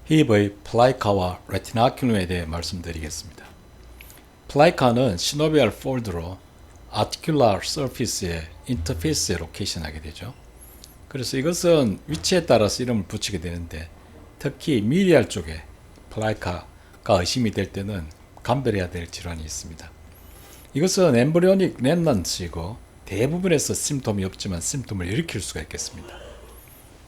힙의 플라이카와 레티나큘럼에 대해 말씀드리겠습니다. 플라이카는 시노비얼 폴드로 아티큘러 서피스의 인터페이스에 로케이션하게 되죠. 그래서 이것은 위치에 따라서 이름을 붙이게 되는데, 특히 미디알 쪽에 플라이카가 의심이 될 때는 감별해야 될 질환이 있습니다. 이것은 엠브리오닉 렘넌트이고 대부분에서 심톰이 없지만 심톰을 일으킬 수가 있겠습니다.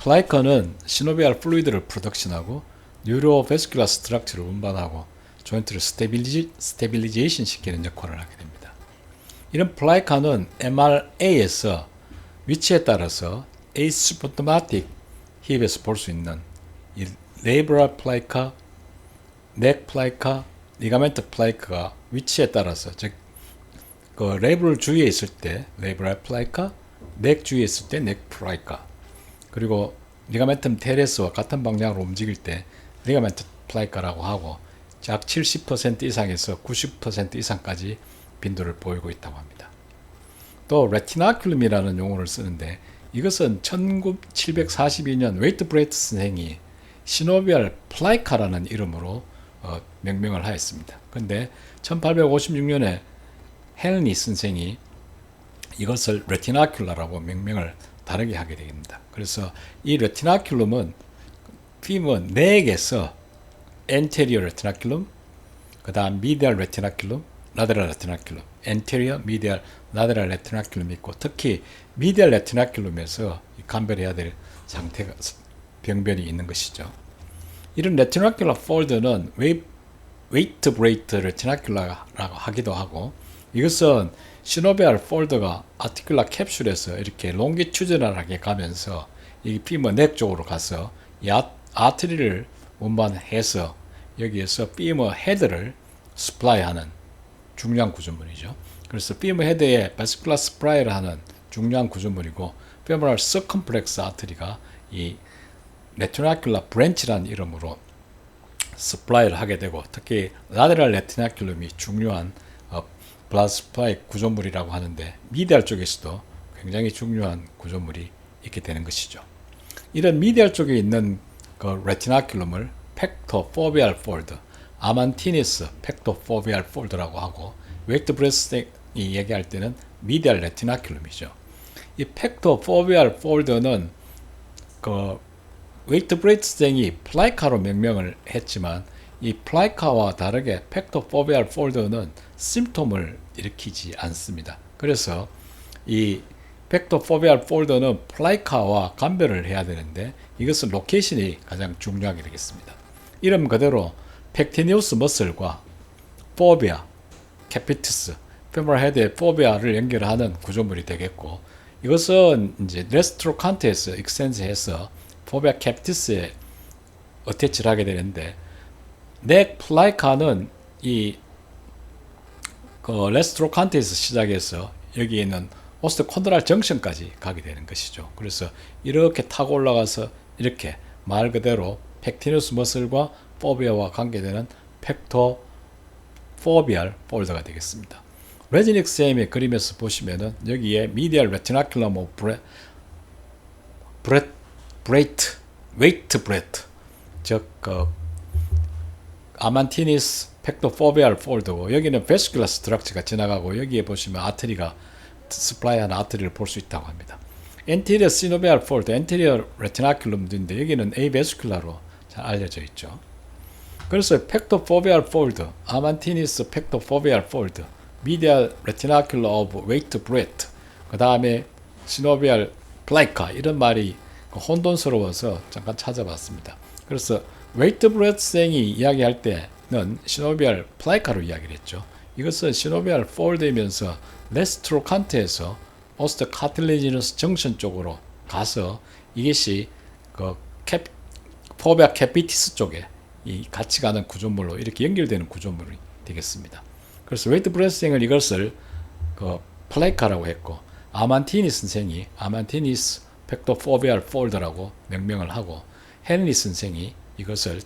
플라이카는 시노비얼 플루이드를 프로덕션하고 뉴로베스큘러 스트럭처를 운반하고 조인트를 스테빌리제이션 시키는 역할을 하게 됩니다. 이런 플라이카는 MRA에서 위치에 따라서 에이시프토마틱 힙에서 볼 수 있는 이 레이브럴 플라이카, 넥 플라이카, 리가멘트 플라이카가 위치에 따라서, 즉 그 레이브럴 주위에 있을 때 레이브럴 플라이카, 넥 주위에 있을 때 넥 플라이카, 그리고 리가멘텀 테레스와 같은 방향으로 움직일 때 리가멘트 플라이카라고 하고, 약 70% 이상에서 90% 이상까지 빈도를 보이고 있다고 합니다. 또 레티나큘럼이라는 용어를 쓰는데, 이것은 1742년 웨이트 브레이트 선생이 시노비얼 플라이카라는 이름으로 명명을 하였습니다. 근데 1856년에 헨리 선생이 이것을 레티나큘라라고 명명을 다르게 하게 됩니다. 그래서 이 레티나큘럼은 피머 넥에서 엔테리어 레티나큘럼, 그 다음 미디얼 레티나큘럼, 라테랄 레티나큘럼, 엔테리어, 미디얼, 라테랄 레티나큘럼이 있고, 특히 미디얼 레티나큘럼에서 감별해야 될 상태가 병변이 있는 것이죠. 이런 레티나큘러 폴드는 웨이트 브레이트 레티나큘라라고 하기도 하고, 이것은 시노비얼 폴드가 아티큘러 캡슐에서 이렇게 롱기튜드널하게 가면서 이 피머 넥 쪽으로 가서 이 아트리를 운반해서 여기에서 피머 헤드를 스플라이하는 중요한 구조물이죠. 그래서 피머 헤드에 베스큘러 스프라이를 하는 중요한 구조물이고, 페모럴 서컴플렉스 아트리가 이 레티나큘러 브랜치라는 이름으로 스플라이를 하게 되고, 특히 라테랄 레티나큘럼이 중요한 블라드 스플라이 구조물이라고 하는데, 미디얼 쪽에서도 굉장히 중요한 구조물이 있게 되는 것이죠. 이런 미디얼 쪽에 있는 그 레티나큘럼을 팩토 포비알 폴드, 아만티니스 팩토 포비알 폴드라고 하고, 웨이트 브레스이 얘기할 때는 미디얼 레티나큘럼이죠. 이 팩토 포비알 폴드는 그 웨이트 브레이트생이 플라이카로 명명을 했지만, 이 플라이카와 다르게 팩토 포비알 폴드는 심톰을 일으키지 않습니다. 그래서 이 팩토 포비알 폴드는 플라이카와 감별을 해야 되는데, 이것은 로케이션이 가장 중요하게 되겠습니다. 이름 그대로 펙티니우스 머슬과 포비아, 캐피티스, 페모럴 헤드의 포비아를 연결하는 구조물이 되겠고, 이것은 이제 레스트로칸트에서 익스텐즈해서 포비아 캐피티스에 어태치를 하게 되는데, 넥 플라이카는 이 레스트로칸트에서 시작해서 여기 있는 오스테콘드랄 정션까지 가게 되는 것이죠. 그래서 이렇게 타고 올라가서 이렇게 말 그대로 펙티니우스 머슬과 포비아와 관계되는 팩토 포비알 폴더가 되겠습니다. 레지닉 쌤의 그림에서 보시면은 여기에 미디얼 레티나큘럼 오브 브레이트, 웨이트 브레이트, 즉 아만티니스 팩토 포비알 폴드고, 여기는 베스큘러 스트럭처가 지나가고, 여기에 보시면 아트리가 스플라이하는 아트리를 볼 수 있다고 합니다. 엔테리어 시노비알 폴드, 엔테리어 레티나큘럼인데 여기는 에이베스큘러로 잘 알려져 있죠. 그래서 팩토 포비알 폴드, 아만티니스 팩토 포비알 폴드, 미디얼 레티나큘러 오브 웨이트 브레이트, 그 다음에 시노비알 플라이카, 이런 말이 혼돈스러워서 잠깐 찾아봤습니다. 그래서 웨이트 브레이트생이 이야기할 때는 시노비알 플라이카로 이야기를 했죠. 이것은 시노비알 폴드이면서 레스트로칸트에서 오스트 카틸리지너스 정션 쪽으로 가서 이것이 포비아 캐피티스 쪽에 같이 가는 구조물로 이렇게 연결되는 구조물이 되겠습니다. 그래서 웨이트 브레이트생은 이것을 플라이카라고 했고, 아만티니 선생이 아만티니스 팩토 포비알 폴드라고 명명을 하고, 헨리 선생이 이것을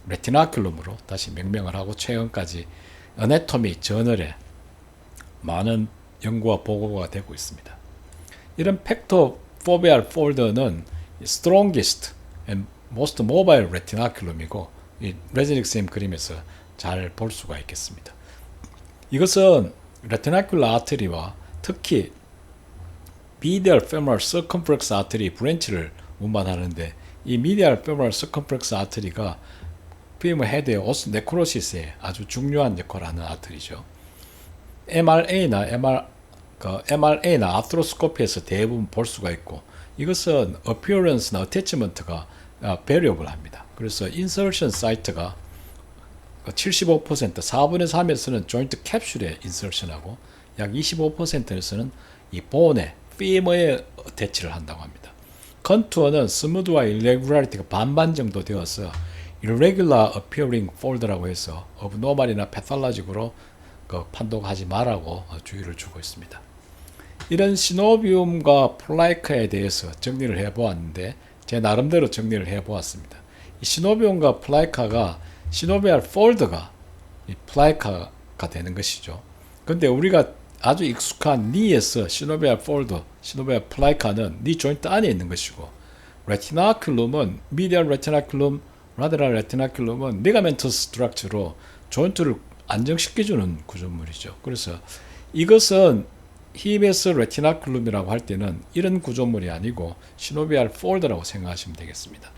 레티나큘럼으로 다시 명명을 하고, 최근까지 어네토미 저널에 많은 연구와 보고가 되고 있습니다. 이런 팩토 포비알 폴더는 strongest and most mobile retinaculum이고, 이 레지닉쌤 그림에서 잘 볼 수가 있겠습니다. 이것은 레티나큘러 아트리와 특히 미디얼 페모럴 서컴플렉스 아트리 브랜치를 운반하는데 이 미디얼 페모럴 서컴플렉스 아트리가 피머 헤드의 오스 네크로시스에 아주 중요한 역할을 하는 아트리죠. MRA나 아트로스코피에서 대부분 볼 수가 있고 이것은 appearance나 attachment가 variable 합니다. 그래서 insertion 사이트가 75% 4분의 3에서는 조인트 캡슐에 인설션하고 약 25%에서는 이 본에 피머에 어태치를 한다고 합니다. 컨투어는 스무드와 irregularity가 반반 정도 되어서 irregular appearing fold라고 해서 abnormal이나 pathologic으로 판독하지 말라고 주의를 주고 있습니다. 이런 시노비움과 플라이카에 대해서 정리를 해보았는데 제 나름대로 정리를 해보았습니다. 이 시노비움과 플라이카가 시노비얼 폴드가 플라이카가 되는 것이죠. 근데 우리가 아주 익숙한 니에서 시노비얼 폴드, 시노비얼 플라이카는 니 조인트 안에 있는 것이고 레티나큘럼은 미디얼 레티나큘럼, 라테랄 레티나큘럼은 리가멘터스 스트럭처로 조인트를 안정시켜주는 구조물이죠. 그래서 이것은 히메스 레티나큘럼이라고 할 때는 이런 구조물이 아니고 시노비얼 폴드라고 생각하시면 되겠습니다.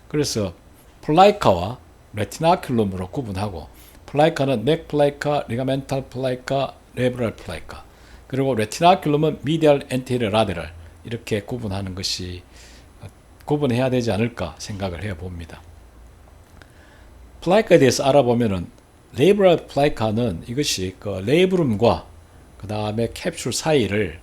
그래서 플라이카와 레티나큘럼으로 구분하고 플라이카는 넥 플라이카, 리가멘탈 플라이카, 레브럴 플라이카 그리고 레티나큘럼은 미디얼, 엔테리어, 라테랄 이렇게 구분하는 것이 구분해야 되지 않을까 생각을 해봅니다. 플라이카에 대해서 알아보면은 레브럴 플라이카는 이것이 그 레이브룸과 그 다음에 캡슐 사이를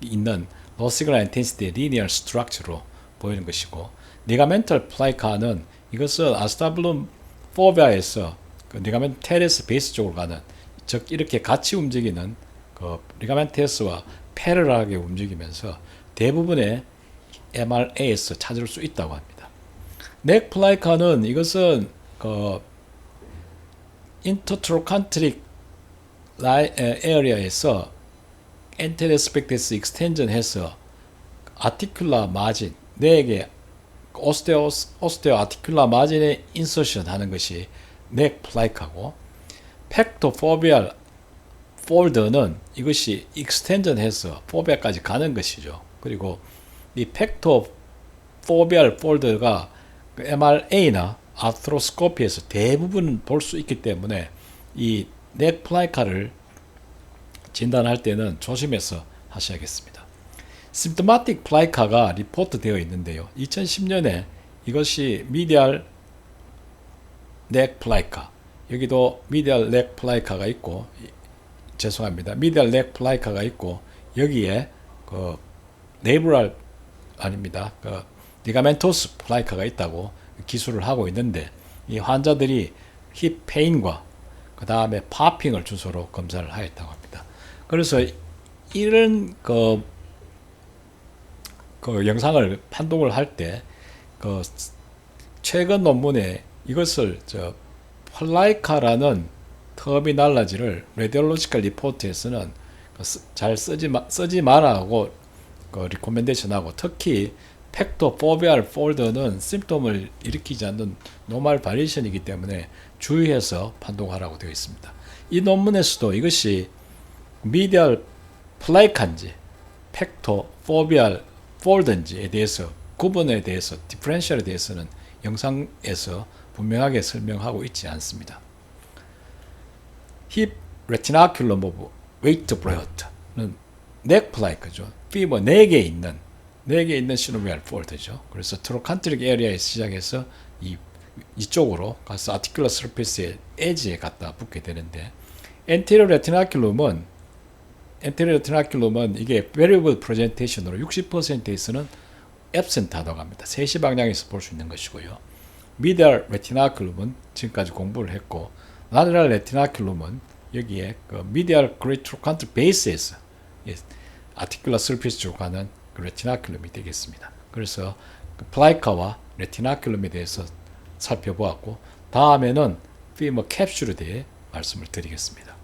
있는 low signal intensity linear structure로 보이는 것이고 리가멘탈 플라이카는 이것은 아스타블룸 포비아에서 그 리가멘트 테레스 베이스 쪽으로 가는 즉 이렇게 같이 움직이는 그 리가멘테스와 패러럴하게 움직이면서 대부분의 MRA에서 찾을 수 있다고 합니다. 넥 플라이카는 이것은 그 인터트로칸트릭 에어리아에서 엔테레스펙테스 익스텐전 해서 아티큘라 마진 넥의 오스테오 아티큘라 마진에 인서션 하는 것이 넥 플라이카고 팩토포비알 폴더는 이것이 익스텐전 해서 포비아까지 가는 것이죠. 그리고 이 팩토포비알 폴더가 MRA나 아트로스코피에서 대부분 볼 수 있기 때문에 이 넥 플라이카를 진단할 때는 조심해서 하셔야겠습니다. 심토마틱 플라이카가 리포트 되어 있는데요. 2010년에 이것이 미디얼 넥 플라이카 여기도 미디얼 넥 플라이카가 있고 죄송합니다. 미디얼 넥 플라이카가 있고 여기에 그 네이브럴 아닙니다. 그 리가멘토스 플라이카가 있다고 기술을 하고 있는데 이 환자들이 힙 페인과 그 다음에 파핑을 주소로 검사를 하였다고 합니다. 그래서 이런 그 영상을 판독을 할 때 그 최근 논문에 이것을 플라이카라는 터미널러지를 레디올로지컬 리포트에서는 잘 쓰지 말라고 리코멘데이션하고 특히 팩토포비알 폴더는 심톰을 일으키지 않는 노멀 바리에이션이기 때문에 주의해서 판독하라고 되어 있습니다. 이 논문에서도 이것이 미디얼 플라이카인지 팩토포비알 폴더인지에 대해서 구분에 대해서 디퍼런셜에 대해서는 영상에서 분명하게 설명하고 있지 않습니다. 힙 레티나큘럼 오브 웨이트 브레어트는 넥 플라이카죠. 피버 4개 있는 시노비알 폴더죠. 그래서 트로칸트릭 에리아에서 시작해서 이쪽으로 가서 아티큘러 서페이스의 에지에 갖다 붙게 되는데 엔테리어 레티나큘럼은 이게 variable presentation으로 60%에서는 absent 하다고 합니다. 3시 방향에서 볼 수 있는 것이고요. 미디얼 레티나큘럼은 지금까지 공부를 했고 라테랄 레티나큘럼은 여기에 그 미디얼 그레이트로칸트 베이스에서 아티큘러 서페이스 쪽으로 가는 그 레티나큘럼이 되겠습니다. 그래서 그 플라이카와 레티나큘럼에 대해서 살펴보았고 다음에는 피머 캡슐에 대해 말씀을 드리겠습니다.